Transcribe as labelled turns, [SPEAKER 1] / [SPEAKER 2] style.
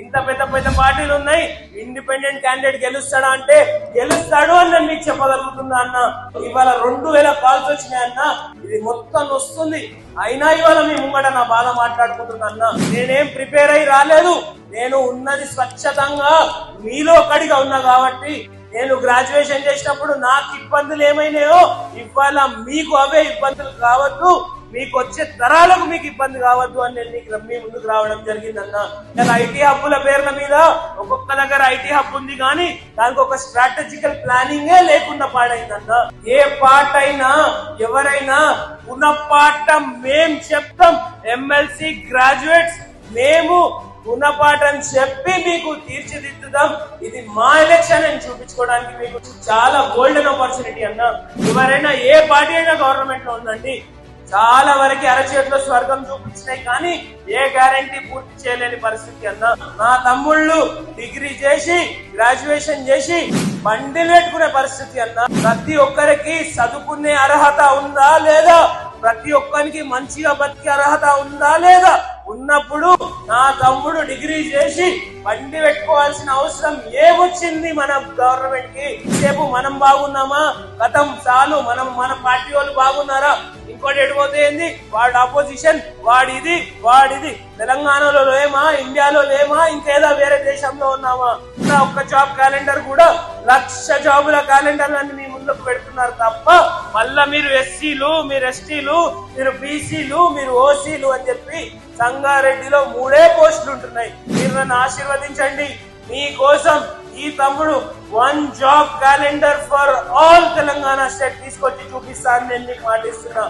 [SPEAKER 1] ఇంత పెద్ద పెద్ద పార్టీలు ఉన్నాయి, ఇండిపెండెంట్ క్యాండిడేట్ గెలుస్తాడా అంటే గెలుస్తాడు అని నేను మీకు చెప్పగలుగుతున్నా అన్న. ఇవాళ 2000 కాల్స్ వచ్చినాయి అన్న, ఇది మొత్తం వస్తుంది. అయినా ఇవాళ మీ ముంగట నా బాధ మాట్లాడుకుంటున్నా అన్న. నేనేం ప్రిపేర్ అయి రాలేదు, నేను ఉన్నది స్వచ్ఛతంగా మీలో ఒకటిగా ఉన్నా కాబట్టి. నేను గ్రాడ్యుయేషన్ చేసినప్పుడు నాకు ఇబ్బందులు ఏమైనాయో ఇవాళ మీకు అవే ఇబ్బందులు కావద్దు, మీకు వచ్చే తరాలకు మీకు ఇబ్బంది కావద్దు అని నేను మీ ముందుకు రావడం జరిగిందన్న. ఇలా ఐటీ హబ్బుల పేర్ల మీద ఒక్కొక్క దగ్గర ఐటీ హబ్ ఉంది కానీ దానికి ఒక స్ట్రాటజికల్ ప్లానింగే లేకుండా పాడైందన్న. ఏ పార్ట్ అయినా ఎవరైనా గుణపాఠం మేం చెప్తాం, ఎమ్మెల్సీ గ్రాడ్యుయేట్స్ మేము గుణపాఠం చెప్పి మీకు తీర్చిదిద్దుదాం. ఇది మా ఎలక్షన్ అని చూపించుకోవడానికి మీకు చాలా గోల్డెన్ ఆపర్చునిటీ అన్న. ఎవరైనా ఏ పార్టీ అయినా గవర్నమెంట్ లో ఉందండి, చాలా వరకు అరచేతిలో స్వర్గం చూపించినాయి కానీ ఏ గ్యారంటీ పూర్తి చేయలేని పరిస్థితి అన్న. నా తమ్ముళ్ళు డిగ్రీ చేసి గ్రాడ్యుయేషన్ చేసి బండిలు పెట్టుకునే పరిస్థితి అన్న. ప్రతి ఒక్కరికి చదువుకునే అర్హత ఉందా లేదా, ప్రతి ఒక్కరికి మంచిగా బతికే అర్హత ఉందా లేదా, ఉన్నప్పుడు నా తమ్ముడు డిగ్రీ చేసి బండి పెట్టుకోవాల్సిన అవసరం ఏమొచ్చింది మన గవర్నమెంట్ కి? సేపు మనం బాగున్నామా, గతం చాలు, మన పార్టీ వాళ్ళు బాగున్నారా, ఇంకోటి ఎడిపోతే ఏంది వాడు అపోజిషన్, వాడిది తెలంగాణలో లేమా, ఇండియాలో లేమా, ఇంకేదో వేరే దేశంలో ఉన్నామా? ఒక్క జాబ్ క్యాలెండర్ కూడా 1,00,000 జాబుల క్యాలెండర్ అని మీ ముందుకు పెడుతున్నారు తప్ప మళ్ళా మీరు ఎస్సీలు, మీరు ఎస్టీలు, మీరు బీసీలు, మీరు ఓసీలు అని చెప్పి సంగారెడ్డిలో 3 పోస్టులు ఉంటున్నాయి. మీరు నన్ను ఆశీర్వదించండి. మీకోసం ఈ తమ్ముడు 1 job calendar for all Telangana state తీసుకొచ్చి చూపిస్తాను నేను మీకు మాటిస్తున్నా.